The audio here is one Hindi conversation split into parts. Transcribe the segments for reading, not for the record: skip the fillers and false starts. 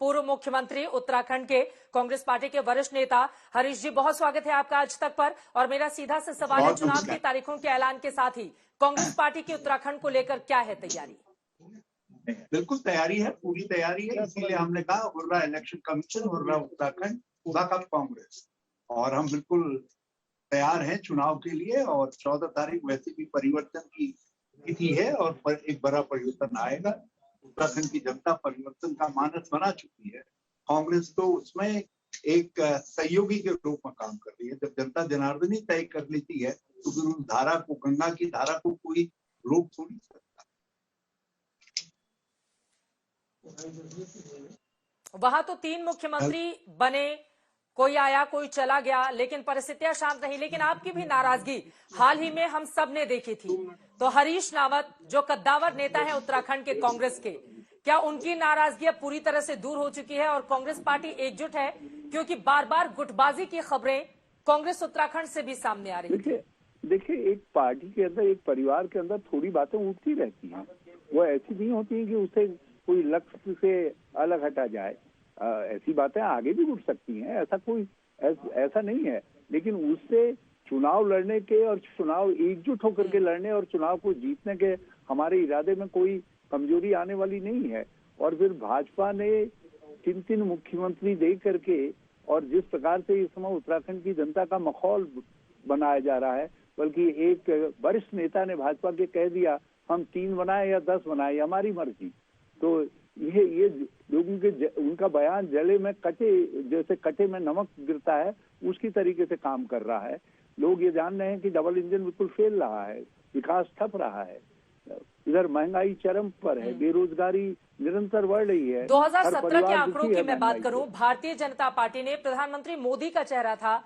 पूर्व मुख्यमंत्री उत्तराखंड के कांग्रेस पार्टी के वरिष्ठ नेता हरीश जी, बहुत स्वागत है आपका आज तक पर। और मेरा सीधा से सवाल है, चुनाव की तारीखों के ऐलान के साथ ही कांग्रेस पार्टी की उत्तराखंड को लेकर क्या है तैयारी? बिल्कुल तैयारी है, पूरी तैयारी है। इसीलिए हमने कहा hurrah election commission, hurrah Uttarakhand, hurrah Congress, और हम बिल्कुल तैयार हैं चुनाव के लिए। और 14 तारीख वैसे भी परिवर्तन की तिथि है और एक बड़ा परिवर्तन आएगा। उत्तराखंड की जनता परिवर्तन का मानस बना चुकी है। कांग्रेस तो उसमें एक सहयोगी के रूप में काम कर रही है। जब जनता जनार्दनी तय कर लेती है तो फिर उस धारा को, गंगा की धारा को कोई रोक थोड़ी सकता। वहां तो 3 मुख्यमंत्री बने, कोई आया कोई चला गया, लेकिन परिस्थितियां शांत रही। लेकिन आपकी भी नाराजगी हाल ही में हम सब ने देखी थी। तो हरीश रावत जो कद्दावर नेता है उत्तराखंड के कांग्रेस के, क्या उनकी नाराजगी अब पूरी तरह से दूर हो चुकी है और कांग्रेस पार्टी एकजुट है? क्योंकि बार बार गुटबाजी की खबरें कांग्रेस उत्तराखंड से भी सामने आ रही है। देखिए, एक पार्टी के अंदर, एक परिवार के अंदर थोड़ी बातें उठती रहती हैं। वो ऐसी नहीं होती है कि उसे कोई लक्ष्य से अलग हटा जाए। ऐसी बातें आगे भी उठ सकती हैं, ऐसा नहीं है। लेकिन उससे चुनाव लड़ने के और चुनाव एकजुट होकर के लड़ने और चुनाव को जीतने के हमारे इरादे में कोई कमजोरी आने वाली नहीं है। और फिर भाजपा ने 3 मुख्यमंत्री दे करके, और जिस प्रकार से इस समय उत्तराखंड की जनता का माहौल बनाया जा रहा है, बल्कि एक वरिष्ठ नेता ने भाजपा के कह दिया हम 3 बनाए या 10 बनाए, हमारी मर्जी। तो ये लोगों के उनका बयान जले में कटे, जैसे कटे में नमक गिरता है, उसकी तरीके से काम कर रहा है। लोग ये जान रहे हैं कि डबल इंजन बिल्कुल फेल रहा है, विकास ठप रहा है, इधर महंगाई चरम पर है, बेरोजगारी निरंतर बढ़ रही है। 2017 के आंकड़ों की मैं बात करूं, भारतीय जनता पार्टी ने प्रधानमंत्री मोदी का चेहरा था,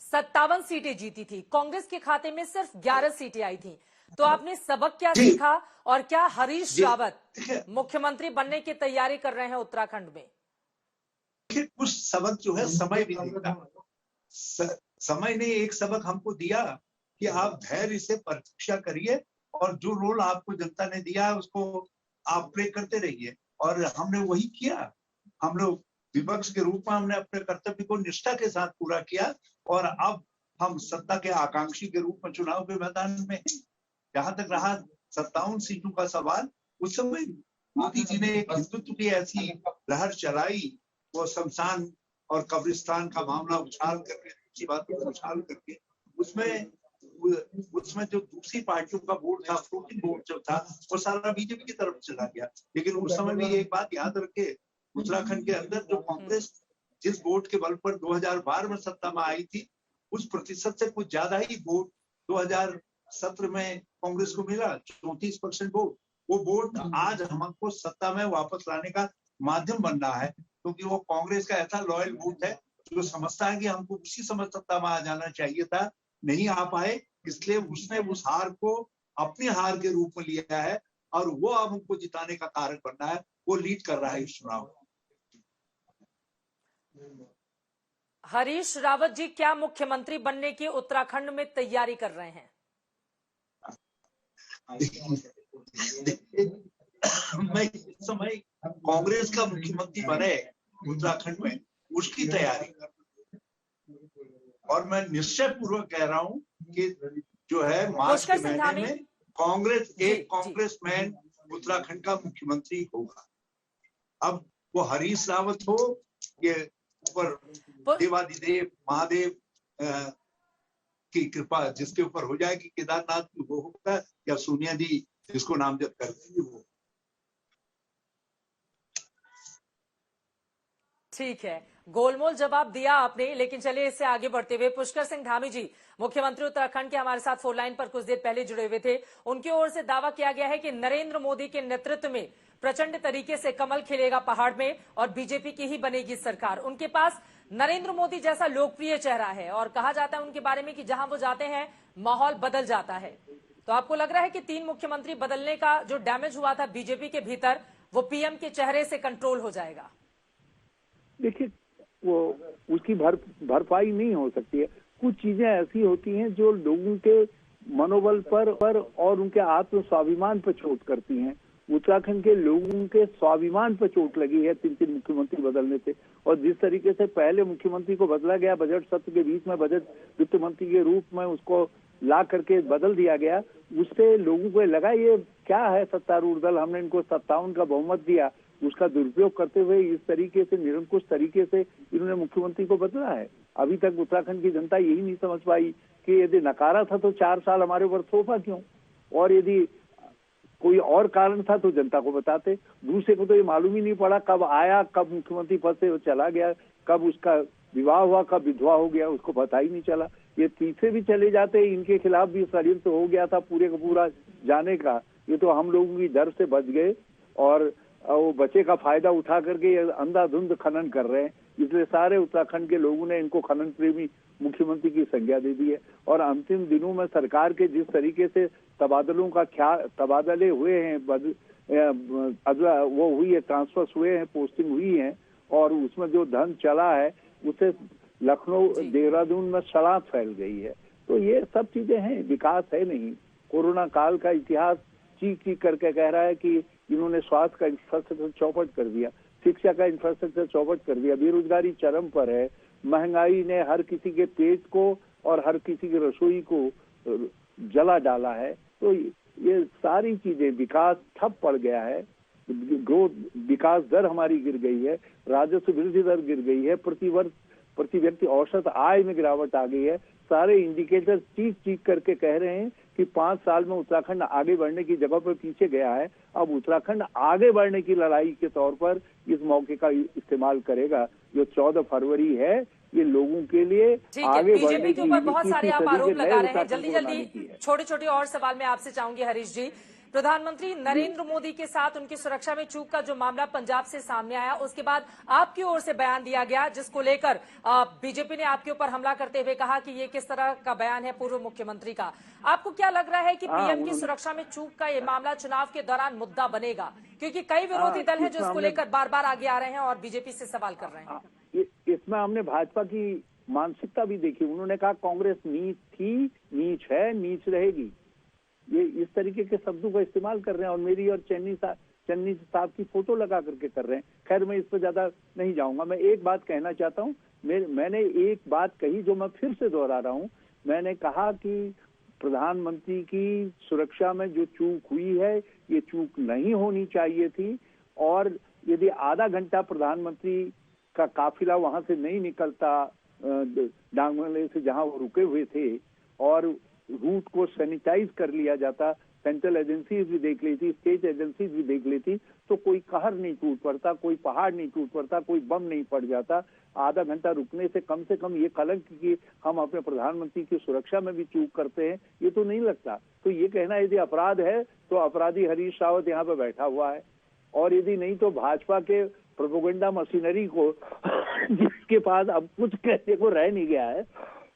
57 सीटें जीती थी। कांग्रेस के खाते में सिर्फ 11 सीटें आई थी। तो आपने सबक क्या सीखा और क्या हरीश रावत मुख्यमंत्री बनने की तैयारी कर रहे हैं उत्तराखंड में? कुछ सबक जो है समय भी देगा। समय ने एक सबक हमको दिया कि आप धैर्य से प्रतीक्षा करिए और जो रोल आपको जनता ने दिया है उसको आप प्ले करते रहिए। और हमने वही किया। हम लोग विपक्ष के रूप में हमने अपने कर्तव्य को निष्ठा के साथ पूरा किया और अब हम सत्ता के आकांक्षी के रूप में चुनाव के मैदान में। जहां तक रहा 57 सीटों का सवाल, उस समय मोदी जी ने एक हिंदुत्व की ऐसी लहर चलाई, वो शमशान और कब्रिस्तान का मामला उछाल करके, दूसरी बातों को उछाल करके, उसमें जो दूसरी पार्टियों का वोट था, फ्लोटिंग वोट जो था, वो सारा बीजेपी की तरफ चला गया। लेकिन उस समय भी एक बात याद रखे, उत्तराखंड के अंदर जो कांग्रेस जिस वोट के बल पर 2012 में सत्ता में आई थी, उस प्रतिशत से कुछ ज्यादा ही वोट 2017 में कांग्रेस को मिला, 34% वोट। वो वोट आज हमको सत्ता में वापस लाने का माध्यम बन रहा है, क्योंकि वो कांग्रेस का ऐसा लॉयल वोट है जो समझता है कि हमको उसी समय सत्ता में आ जाना चाहिए था, नहीं आ पाए, इसलिए उसने उस हार को अपनी हार के रूप में लिया है और वो अब हमको जिताने का कारण बन रहा है। वो लीड कर रहा है इस चुनाव। हरीश रावत जी क्या मुख्यमंत्री बनने की उत्तराखंड में तैयारी कर रहे हैं? मैं इस समय कांग्रेस का मुख्यमंत्री बने उत्तराखंड में, उसकी तैयारी कर रहा हूं। और मैं निश्चय पूर्वक कह रहा हूं कि जो है मार्च के महीने में कांग्रेसमैन उत्तराखंड का मुख्यमंत्री होगा। अब वो हरीश रावत हो, ये ऊपर देवादिदेव महादेव की कृपा जिसके ऊपर हो जाएगी, केदारनाथ वो होगा या सोनिया जी जिसको नामजद कर देंगे वो। ठीक है, गोलमोल जवाब दिया आपने। लेकिन चलिए इससे आगे बढ़ते हुए, पुष्कर सिंह धामी जी मुख्यमंत्री उत्तराखंड के हमारे साथ फोन लाइन पर कुछ देर पहले जुड़े हुए थे। उनकी ओर से दावा किया गया है कि नरेंद्र मोदी के नेतृत्व में प्रचंड तरीके से कमल खिलेगा पहाड़ में और बीजेपी की ही बनेगी सरकार। उनके पास नरेंद्र मोदी जैसा लोकप्रिय चेहरा है और कहा जाता है उनके बारे में कि जहां वो जाते हैं माहौल बदल जाता है। तो आपको लग रहा है कि 3 मुख्यमंत्री बदलने का जो डैमेज हुआ था बीजेपी के भीतर, वो पीएम के चेहरे से कंट्रोल हो जाएगा? देखिए, वो उसकी भरपाई नहीं हो सकती है। कुछ चीजें ऐसी होती हैं जो लोगों के मनोबल पर और उनके आत्म स्वाभिमान पर चोट करती हैं, उत्तराखंड के लोगों के स्वाभिमान पर चोट लगी है 3 मुख्यमंत्री बदलने से। और जिस तरीके से पहले मुख्यमंत्री को बदला गया बजट सत्र के बीच में, बजट वित्त मंत्री के रूप में उसको ला करके बदल दिया गया, उससे लोगों को लगा ये क्या है सत्तारूढ़ दल, हमने इनको 57 का बहुमत दिया, उसका दुरुपयोग करते हुए इस तरीके से निरंकुश तरीके से इन्होंने मुख्यमंत्री को बदला है। अभी तक उत्तराखंड की जनता यही नहीं समझ पाई कि यदि नकारा था तो 4 साल हमारे ऊपर थोपा क्यों, और यदि कोई और कारण था तो जनता को बताते। दूसरे को तो ये मालूम ही नहीं पड़ा कब आया, कब मुख्यमंत्री पद से वो चला गया, कब उसका विवाह हुआ, कब विधवा हो गया, उसको पता ही नहीं चला। ये तीसरे भी चले जाते, इनके खिलाफ भी षड्यंत्र हो गया था पूरे का पूरा जाने का, ये तो हम लोगों की डर से बच गए और वो बचे का फायदा उठा करके ये अंधाधुंध खनन कर रहे हैं। इसलिए सारे उत्तराखंड के लोगों ने इनको खनन प्रेमी मुख्यमंत्री की संज्ञा दे दी है। और अंतिम दिनों में सरकार के जिस तरीके से तबादले हुए हैं, वो हुई है, ट्रांसफर्स हुए हैं, पोस्टिंग हुई है, और उसमें जो धन चला है उससे लखनऊ देहरादून में सड़ांध फैल गई है। तो ये सब चीजें हैं, विकास है नहीं। कोरोना काल का इतिहास चीख चीख करके कह रहा है कि इन्होंने स्वास्थ्य का इंफ्रास्ट्रक्चर चौपट कर दिया, शिक्षा का इंफ्रास्ट्रक्चर चौपट कर दिया, बेरोजगारी चरम पर है, महंगाई ने हर किसी के पेट को और हर किसी की रसोई को जला डाला है। तो ये सारी चीजें, विकास ठप पड़ गया है, ग्रोथ विकास दर हमारी गिर गई है, राजस्व वृद्धि दर गिर गई है, प्रति व्यक्ति औसत आय में गिरावट आ गई है। सारे इंडिकेटर चीख चीख करके कह रहे हैं कि 5 साल में उत्तराखंड आगे बढ़ने की जगह पर पीछे गया है। अब उत्तराखंड आगे बढ़ने की लड़ाई के तौर पर इस मौके का इस्तेमाल करेगा। जो 14 फरवरी है ये लोगों के लिए आगे बीजेपी के ऊपर बहुत सारे आप आरोप लगा रहे हैं। जल्दी जल्दी छोटे छोटे और सवाल मैं आपसे चाहूंगी हरीश जी। प्रधानमंत्री नरेंद्र मोदी के साथ उनकी सुरक्षा में चूक का जो मामला पंजाब से सामने आया, उसके बाद आपकी ओर से बयान दिया गया जिसको लेकर बीजेपी ने आपके ऊपर हमला करते हुए कहा कि ये किस तरह का बयान है पूर्व मुख्यमंत्री का। आपको क्या लग रहा है कि पीएम की सुरक्षा में चूक का ये मामला चुनाव के दौरान मुद्दा बनेगा? क्योंकि कई विरोधी दल हैं जो इसको लेकर बार बार आगे आ रहे हैं और बीजेपी से सवाल कर रहे हैं। इसमें हमने भाजपा की मानसिकता भी देखी। उन्होंने कहा कांग्रेस नीच थी, नीच है, नीच रहेगी। ये इस तरीके के शब्दों का इस्तेमाल कर रहे हैं और मेरी और चन्नी साहब की फोटो लगा करके कर रहे हैं। खैर मैं इस पर ज्यादा नहीं जाऊंगा। मैं एक बात कहना चाहता हूँ, मैंने एक बात कही जो मैं फिर से दोहरा रहा हूँ। मैंने कहा कि प्रधानमंत्री की सुरक्षा में जो चूक हुई है ये चूक नहीं होनी चाहिए थी, और यदि आधा घंटा प्रधानमंत्री का काफिला वहां से नहीं निकलता डांगमले से जहां वो रुके हुए थे और रूट को सैनिटाइज कर लिया जाता, सेंट्रल एजेंसीज भी देख ली थी, स्टेट एजेंसीज भी देख ली थी, तो कोई कहर नहीं टूट पड़ता, कोई पहाड़ नहीं टूट पड़ता, कोई बम नहीं पड़ जाता। आधा घंटा रुकने से कम ये कलंक कि हम अपने प्रधानमंत्री की सुरक्षा में भी चूक करते हैं, ये तो नहीं लगता। तो ये कहना यदि अपराध है तो अपराधी हरीश रावत यहाँ पे बैठा हुआ है, और यदि नहीं तो भाजपा के प्रोपेगेंडा मशीनरी को जिसके पास अब कुछ कहने को रह नहीं गया है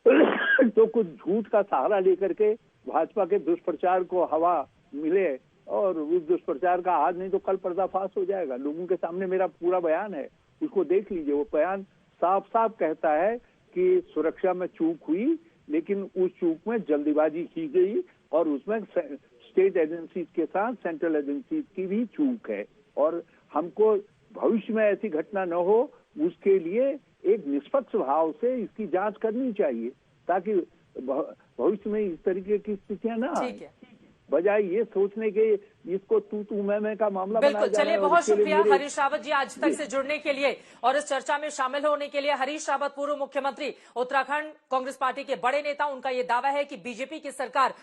तो कुछ झूठ का सहारा लेकर के भाजपा के दुष्प्रचार को हवा मिले, और उस दुष्प्रचार का आज नहीं तो कल पर्दाफाश हो जाएगा। लोगों के सामने मेरा पूरा बयान है, उसको देख लीजिए। वो बयान साफ साफ कहता है कि सुरक्षा में चूक हुई, लेकिन उस चूक में जल्दीबाजी की गई और उसमें स्टेट एजेंसीज के साथ सेंट्रल एजेंसीज की भी चूक है, और हमको भविष्य में ऐसी घटना न हो उसके लिए एक निष्पक्ष भाव से इसकी जांच करनी चाहिए, ताकि भविष्य में इस तरीके की स्थितियां ना आए, बजाय ये सोचने के इसको तू मैं का मामला बनाया जा रहा है। चलिए, बहुत शुक्रिया हरीश रावत जी आज तक से जुड़ने के लिए और इस चर्चा में शामिल होने के लिए। हरीश रावत पूर्व मुख्यमंत्री, उत्तराखंड कांग्रेस पार्टी के बड़े नेता, उनका ये दावा है कि बीजेपी की सरकार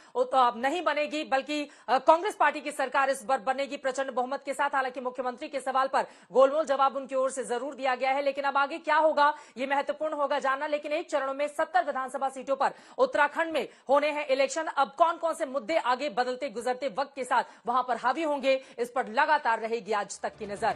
नहीं बनेगी बल्कि कांग्रेस पार्टी की सरकार इस बार बनेगी प्रचंड बहुमत के साथ। हालांकि मुख्यमंत्री के सवाल पर गोलमोल जवाब उनकी ओर से जरूर दिया गया है, लेकिन अब आगे क्या होगा ये महत्वपूर्ण होगा जानना। लेकिन एक चरणों में 70 विधानसभा सीटों पर उत्तराखंड में होने हैं इलेक्शन। अब कौन कौन से मुद्दे आगे बदलते गुजरते वक्त के साथ वहां पर हावी होंगे, इस पर लगातार रहेगी आज तक की नजर।